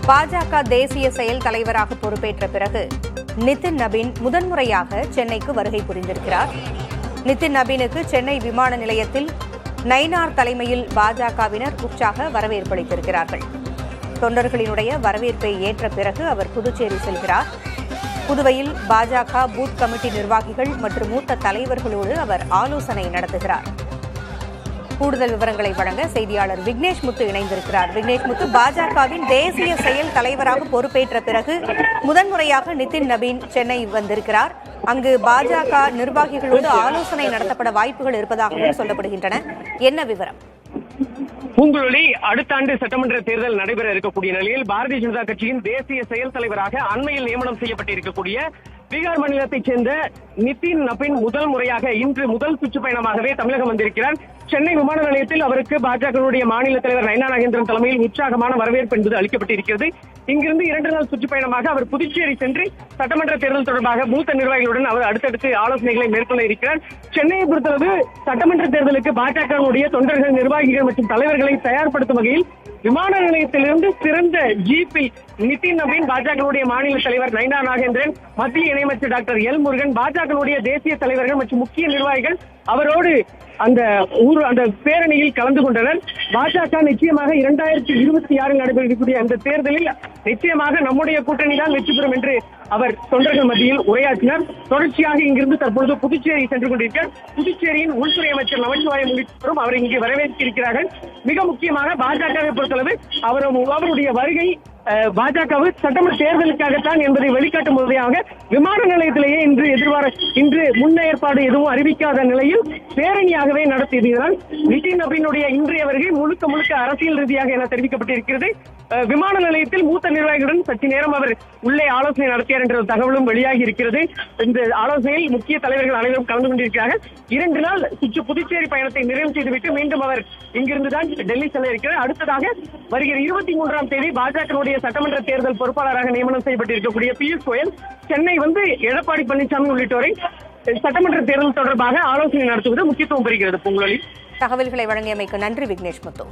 பாஜக தேசிய செயல் தலைவராக பொறுப்பேற்ற பிறகு நிதின் நபீன் முதன்முறையாக சென்னைக்கு வருகை புரிந்திருக்கிறார். நிதின் நபீனுக்கு சென்னை விமான நிலையத்தில் நயினார் தலைமையில் பாஜகவினர் உற்சாக வரவேற்பு அளித்திருக்கிறார்கள். தொண்டர்களினுடைய வரவேற்பை ஏற்ற பிறகு அவர் புதுச்சேரி செல்கிறார். புதுவையில் பாஜக பூத் கமிட்டி நிர்வாகிகள் மற்றும் மூத்த தலைவர்களோடு அவர் ஆலோசனை நடத்துகிறார். கூடுதல் விவரங்களை வழங்க செய்தியாளர் விக்னேஷ் முத்து இணைந்திருக்கிறார். விக்னேஷ் முத்து, பாஜகவின் தேசிய செயல் தலைவராக பொறுப்பேற்ற பிறகு முதன்முறையாக நிதின் நபீன் சென்னை வந்திருக்கிறார். அங்கு பாஜக நிர்வாகிகளோடு ஆலோசனை நடத்தப்பட வாய்ப்புகள் இருப்பதாகவும் சொல்லப்படுகின்றன. என்ன விவரம்? பூங்குழலி, அடுத்த ஆண்டு சட்டமன்ற தேர்தல் நடைபெற இருக்கக்கூடிய நிலையில் பாரதிய ஜனதா கட்சியின் தேசிய செயல் தலைவராக அண்மையில் நியமனம் செய்யப்பட்டிருக்கக்கூடிய பீகார் மாநிலத்தைச் சேர்ந்த நிதின் நபீன் முதல் முறையாக இன்று முதல் சுற்றுப்பயணமாகவே தமிழகம் வந்திருக்கிறார். சென்னை விமான நிலையத்தில் அவருக்கு பாஜகவுடைய மாநில தலைவர் நயனா நாகேந்திரன் தலைமையில் உற்சாகமான வரவேற்பு என்பது அளிக்கப்பட்டிருக்கிறது. இங்கிருந்து 2 நாள் சுற்றுப்பயணமாக அவர் புதுச்சேரி சென்று சட்டமன்ற தேர்தல் தொடர்பாக மூத்த நிர்வாகிகளுடன் அவர் அடுத்தடுத்து ஆலோசனைகளை மேற்கொள்ள இருக்கிறார். சென்னையை பொறுத்தளவு சட்டமன்ற தேர்தலுக்கு பாஜகவுடைய தொண்டர்கள், நிர்வாகிகள் மற்றும் தலைவர்களை தயார்படுத்தும் வகையில் விமான நிலையத்திலிருந்து சிறந்த ஜீப்பில் நிதின் நபீன், பாஜகவுடைய மாநில தலைவர் நயனா நாகேந்திரன், மத்திய இணையமைச்சர் டாக்டர் எல் முருகன், பாஜகவுடைய தேசிய தலைவர்கள் மற்றும் முக்கிய நிர்வாகிகள் அவரோடு அந்த பேரணியில் கலந்து கொண்டனர். பாஜக நிச்சயமாக 2026 நடைபெறக்கூடிய அந்த தேர்தலில் நிச்சயமாக நம்முடைய கூட்டணி தான் வெற்றி பெறும் என்று அவர் தொண்டர்கள் மத்தியில் உரையாற்றினார். தொடர்ச்சியாக இங்கிருந்து தற்பொழுது புதுச்சேரி சென்று கொண்டிருக்கிறார். புதுச்சேரியின் உள்துறை அமைச்சர் நமச்சிவாயம் உள்ளிட்டோரும் அவர் இங்கே வரவேற்றிருக்கிறார்கள். மிக முக்கியமாக பாஜகவை பொறுத்தளவு அவருடைய வருகை பாஜக சட்டமன்ற தேர்தலுக்காகத்தான் என்பதை வெளிக்காட்டும் வகையாக விமான நிலையத்திலேயே இன்று முன்னேற்பாடு எதுவும் அறிவிக்காத நிலையில் பேரணியாகவே நடத்தியதால் நிதின் நபீனுடைய இன்றைய வருகை முழுக்க அரசியல் ரீதியாக என தெரிவிக்கப்பட்டிருக்கிறது. விமான நிலையத்தில் மூத்த நிர்வாகிகளுடன் சற்று நேரம் அவர் உள்ளே ஆலோசனை நடத்தியார் என்ற தகவலும் வெளியாகி இருக்கிறது. இந்த ஆலோசனையில் முக்கிய தலைவர்கள் அனைவரும் கலந்து கொண்டிருக்கிறார்கள். 2 நாள் புதுச்சேரி பயணத்தை நிறைவு செய்துவிட்டு மீண்டும் அவர் இங்கிருந்துதான் டெல்லி செல்ல இருக்கிறார். அடுத்ததாக வருகிற 23ஆம் தேதி பாஜகவுடைய சட்டமன்ற தேர்தல் பொறுப்பாளராக நியமனம் செய்யப்பட்டிருக்கக்கூடிய பியூஷ் கோயல் சென்னை வந்து எடப்பாடி பழனிசாமி உள்ளிட்டோரை சட்டமன்ற தேர்தல் தொடர்பாக ஆலோசனை நடத்துவது முக்கியத்துவம் பெறுகிறது. பொங்கலி தகவல்களை வழங்கியமைக்கு நன்றி விக்னேஷ் முத்து.